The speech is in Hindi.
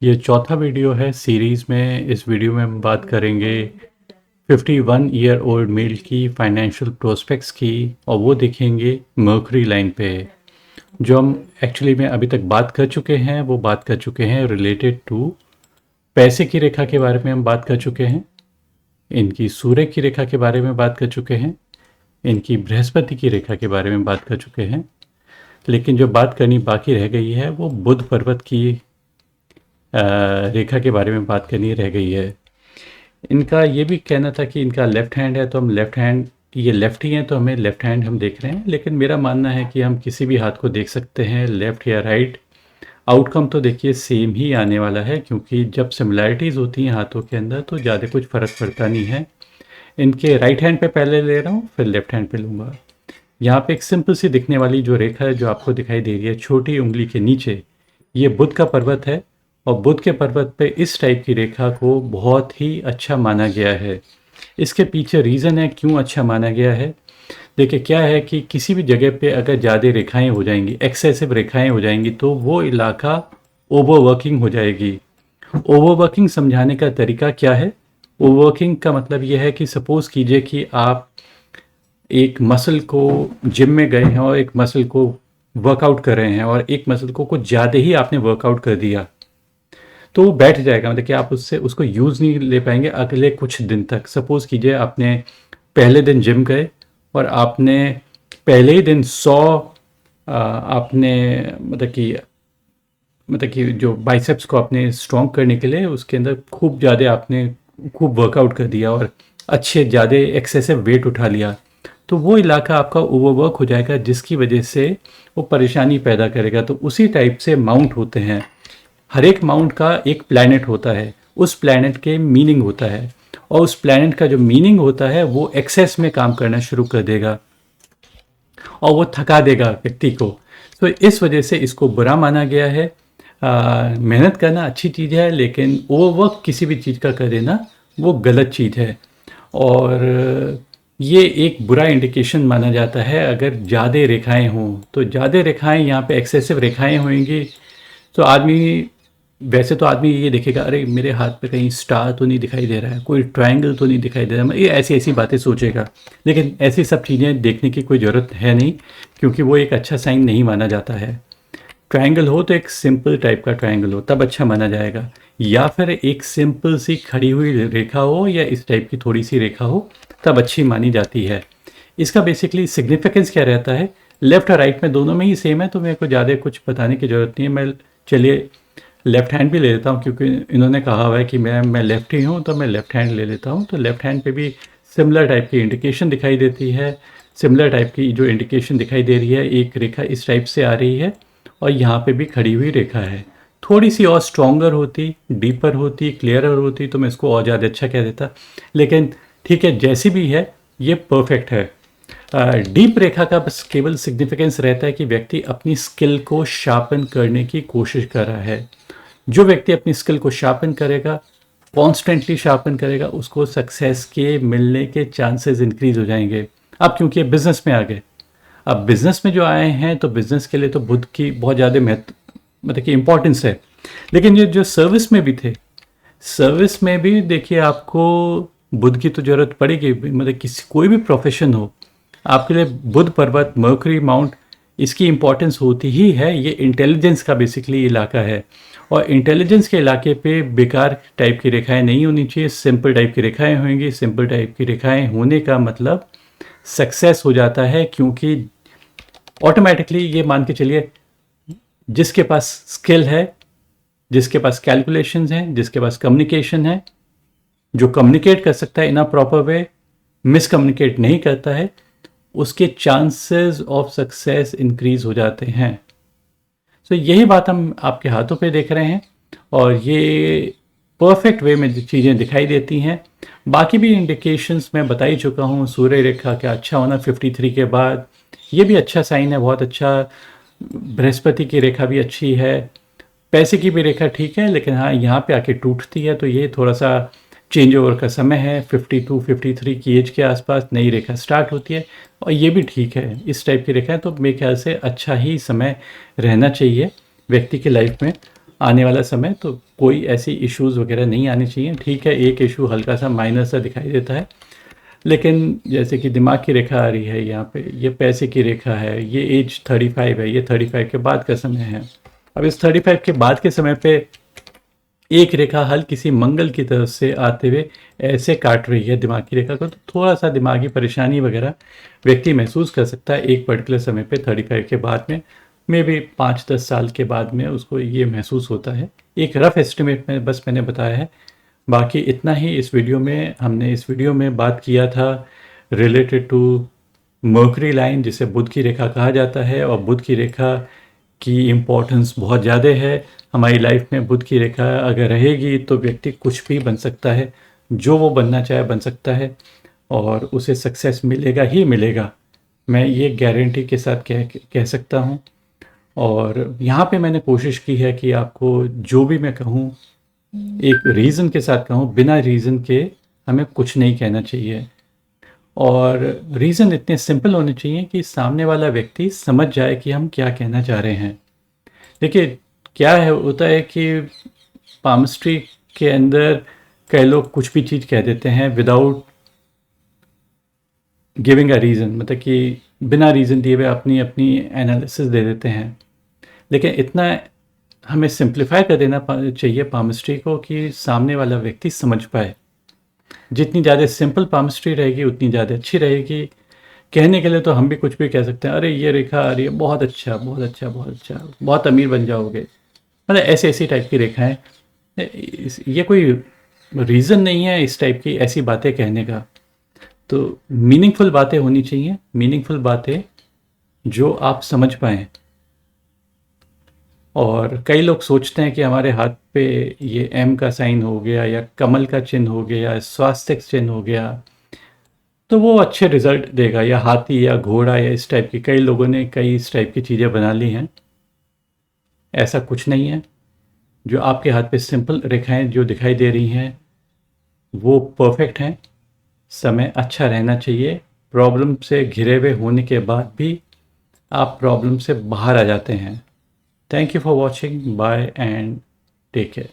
ये चौथा वीडियो है सीरीज़ में। इस वीडियो में हम बात करेंगे 51 ईयर ओल्ड मेल की फाइनेंशियल प्रोस्पेक्ट्स की, और वो देखेंगे मर्करी लाइन पे। जो हम एक्चुअली में अभी तक बात कर चुके हैं वो बात कर चुके हैं रिलेटेड टू पैसे की रेखा के बारे में हम बात कर चुके हैं, इनकी सूर्य की रेखा के बारे में बात कर चुके हैं, इनकी बृहस्पति की रेखा के बारे में बात कर चुके हैं। लेकिन जो बात करनी बाकी रह गई है वो बुध पर्वत की रेखा के बारे में बात करनी रह गई है। इनका ये भी कहना था कि इनका लेफ़्ट हैंड है, तो हम लेफ़्ट हैंड, ये लेफ़्ट ही हैं तो हमें लेफ़्ट हैंड हम देख रहे हैं। लेकिन मेरा मानना है कि हम किसी भी हाथ को देख सकते हैं, लेफ़्ट या राइट। आउटकम तो देखिए सेम ही आने वाला है, क्योंकि जब सिमिलैरिटीज़ होती हैं हाथों के अंदर तो ज़्यादा कुछ फ़र्क पड़ता नहीं है। इनके राइट हैंड पे पहले ले रहा हूँ, फिर लेफ़्ट हैंड पे लूँगा। यहाँ पे एक सिंपल सी दिखने वाली जो रेखा है जो आपको दिखाई दे रही है छोटी उंगली के नीचे, ये बुध का पर्वत है। और बुध के पर्वत पे इस टाइप की रेखा को बहुत ही अच्छा माना गया है। इसके पीछे रीज़न है क्यों अच्छा माना गया है। देखिए क्या है कि किसी भी जगह पे अगर ज़्यादा रेखाएं हो जाएंगी, एक्सेसिव रेखाएं हो जाएंगी, तो वो इलाका ओवरवर्किंग हो जाएगी। ओवरवर्किंग समझाने का तरीका क्या है? ओवरवर्किंग का मतलब यह है कि सपोज़ कीजिए कि आप एक मसल को जिम में गए हैं और एक मसल को वर्कआउट कर रहे हैं, और एक मसल को कुछ ज़्यादा ही आपने वर्कआउट कर दिया, तो वो बैठ जाएगा। मतलब कि आप उससे उसको यूज़ नहीं ले पाएंगे अगले कुछ दिन तक। सपोज़ कीजिए आपने पहले दिन जिम गए और आपने पहले ही दिन 100 आपने मतलब कि जो बाइसेप्स को आपने स्ट्रॉन्ग करने के लिए उसके अंदर खूब ज़्यादा आपने खूब वर्कआउट कर दिया और अच्छे ज़्यादा एक्सेसिव वेट उठा लिया, तो वो इलाका आपका ओवरवर्क हो जाएगा, जिसकी वजह से वो परेशानी पैदा करेगा। तो उसी टाइप से माउंट होते हैं। हर एक माउंट का एक प्लैनेट होता है, उस प्लैनेट के मीनिंग होता है, और उस प्लैनेट का जो मीनिंग होता है वो एक्सेस में काम करना शुरू कर देगा और वो थका देगा व्यक्ति को। तो इस वजह से इसको बुरा माना गया है। मेहनत करना अच्छी चीज़ है, लेकिन ओवरवर्क किसी भी चीज़ का कर देना वो गलत चीज़ है। और ये एक बुरा इंडिकेशन माना जाता है अगर ज़्यादा रेखाएं हों। तो ज़्यादा रेखाएं यहाँ पे एक्सेसिव रेखाएं होंगी, तो आदमी, वैसे तो आदमी ये देखेगा, अरे मेरे हाथ पे कहीं स्टार तो नहीं दिखाई दे रहा है, कोई ट्रायंगल तो नहीं दिखाई दे रहा है, ये ऐसी ऐसी बातें सोचेगा। लेकिन ऐसी सब चीज़ें देखने की कोई ज़रूरत है नहीं, क्योंकि वो एक अच्छा साइन नहीं माना जाता है। ट्रायंगल हो तो एक सिंपल टाइप का ट्रायंगल हो, तब अच्छा माना जाएगा। या फिर एक सिंपल सी खड़ी हुई रेखा हो या इस टाइप की थोड़ी सी रेखा हो, तब अच्छी मानी जाती है। इसका बेसिकली सिग्निफिकेंस क्या रहता है? लेफ़्ट और राइट में दोनों में ही सेम है, तो मेरे को ज़्यादा कुछ बताने की ज़रूरत नहीं है। मैं चलिए लेफ़्ट हैंड भी ले लेता हूँ, क्योंकि इन्होंने कहा हुआ है कि मैं लेफ़्ट ही हूँ, तो मैं लेफ़्ट हैंड ले लेता हूँ। तो लेफ़्ट हैंड पे भी सिमिलर टाइप की इंडिकेशन दिखाई देती है। सिमिलर टाइप की जो इंडिकेशन दिखाई दे रही है, एक रेखा इस टाइप से आ रही है और यहाँ पे भी खड़ी हुई रेखा है। थोड़ी सी और स्ट्रॉन्गर होती, डीपर होती, क्लियरर होती, तो मैं इसको और ज़्यादा अच्छा कह देता। लेकिन ठीक है, जैसी भी है ये परफेक्ट है। डीप रेखा का बस केवल सिग्निफिकेंस रहता है कि व्यक्ति अपनी स्किल को शार्पन करने की कोशिश कर रहा है। जो व्यक्ति अपनी स्किल को शार्पन करेगा, कॉन्स्टेंटली शार्पन करेगा, उसको सक्सेस के मिलने के चांसेस इंक्रीज हो जाएंगे। अब क्योंकि बिजनेस में आ गए, अब बिजनेस में जो आए हैं, तो बिजनेस के लिए तो बुध की बहुत ज़्यादा महत्व, मतलब कि इम्पोर्टेंस है। लेकिन ये जो सर्विस में भी थे, सर्विस में भी देखिए आपको बुध की तो ज़रूरत पड़ेगी। मतलब किसी कोई भी प्रोफेशन हो, आपके लिए बुध पर्वत, मर्करी माउंट, इसकी इम्पोर्टेंस होती ही है। ये इंटेलिजेंस का बेसिकली इलाका है, और इंटेलिजेंस के इलाके पे बेकार टाइप की रेखाएं नहीं होनी चाहिए, सिंपल टाइप की रेखाएं होंगी। सिंपल टाइप की रेखाएं होने का मतलब सक्सेस हो जाता है, क्योंकि ऑटोमेटिकली ये मान के चलिए, जिसके पास स्किल है, जिसके पास कैलकुलेशंस हैं, जिसके पास कम्युनिकेशन है, जो कम्युनिकेट कर सकता है इन अ प्रॉपर वे, मिसकम्युनिकेट नहीं करता है, उसके चांसेस ऑफ सक्सेस इंक्रीज हो जाते हैं। सो यही बात हम आपके हाथों पे देख रहे हैं, और ये परफेक्ट वे में चीज़ें दिखाई देती हैं। बाकी भी इंडिकेशंस मैं बता ही चुका हूँ। सूर्य रेखा का अच्छा होना 53 के बाद, ये भी अच्छा साइन है, बहुत अच्छा। बृहस्पति की रेखा भी अच्छी है। पैसे की भी रेखा ठीक है, लेकिन हाँ यहाँ पे आके टूटती है, तो ये थोड़ा सा चेंज ओवर का समय है। 52-53 की एज के आसपास नई रेखा स्टार्ट होती है, और ये भी ठीक है। इस टाइप की रेखा है, तो मेरे ख्याल से अच्छा ही समय रहना चाहिए व्यक्ति की लाइफ में। आने वाला समय तो कोई ऐसी इश्यूज़ वगैरह नहीं आनी चाहिए। ठीक है, एक इशू हल्का सा माइनर सा दिखाई देता है, लेकिन जैसे कि दिमाग की रेखा आ रही है यहाँ पे, ये पैसे की रेखा है, ये एज 35 है, ये 35 के बाद का समय है। अब इस 35 के बाद के समय पे एक रेखा हल किसी मंगल की तरफ से आते हुए ऐसे काट रही है दिमाग की रेखा को, तो थोड़ा सा दिमागी परेशानी वगैरह व्यक्ति महसूस कर सकता है एक पर्टिकुलर समय पे 35 के बाद में। मे बी 5-10 साल के बाद में उसको ये महसूस होता है। एक रफ एस्टिमेट में बस मैंने बताया है, बाकी इतना ही इस वीडियो में। हमने इस वीडियो में बात किया था रिलेटेड टू मर्करी लाइन, जिसे बुध की रेखा कहा जाता है, और बुध की रेखा की इम्पोर्टेंस बहुत ज़्यादा है हमारी लाइफ में। बुध की रेखा अगर रहेगी तो व्यक्ति कुछ भी बन सकता है, जो वो बनना चाहे बन सकता है, और उसे सक्सेस मिलेगा ही मिलेगा, मैं ये गारंटी के साथ कह सकता हूँ। और यहाँ पे मैंने कोशिश की है कि आपको जो भी मैं कहूँ एक रीज़न के साथ कहूँ, बिना रीज़न के हमें कुछ नहीं कहना चाहिए। और रीज़न इतने सिंपल होने चाहिए कि सामने वाला व्यक्ति समझ जाए कि हम क्या कहना चाह रहे हैं। देखिए, क्या है होता है कि पामस्ट्री के अंदर कई लोग कुछ भी चीज़ कह देते हैं विदाउट गिविंग अ रीज़न, मतलब कि बिना रीज़न दिए हुए अपनी अपनी एनालिसिस दे देते हैं। लेकिन इतना हमें सिंप्लीफाई कर देना चाहिए पामस्ट्री को कि सामने वाला व्यक्ति समझ पाए। जितनी ज़्यादा सिंपल पामस्ट्री रहेगी उतनी ज़्यादा अच्छी रहेगी। कहने के लिए तो हम भी कुछ भी कह सकते हैं, अरे ये रेखा आ रही है, बहुत अच्छा बहुत अच्छा बहुत अच्छा, बहुत अमीर बन जाओगे, मतलब ऐसे ऐसी टाइप की रेखाएं। ये कोई रीज़न नहीं है इस टाइप की ऐसी बातें कहने का। तो मीनिंगफुल बातें होनी चाहिए, मीनिंगफुल बातें जो आप समझ पाएँ। और कई लोग सोचते हैं कि हमारे हाथ पे ये एम का साइन हो गया या कमल का चिन्ह हो गया या स्वास्तिक चिन्ह हो गया तो वो अच्छे रिजल्ट देगा, या हाथी या घोड़ा या इस टाइप की, कई लोगों ने कई इस टाइप की चीज़ें बना ली हैं। ऐसा कुछ नहीं है। जो आपके हाथ पे सिंपल रेखाएं जो दिखाई दे रही हैं वो परफेक्ट हैं। समय अच्छा रहना चाहिए। प्रॉब्लम से घिरे हुए होने के बाद भी आप प्रॉब्लम से बाहर आ जाते हैं। Thank you for watching, bye and take care.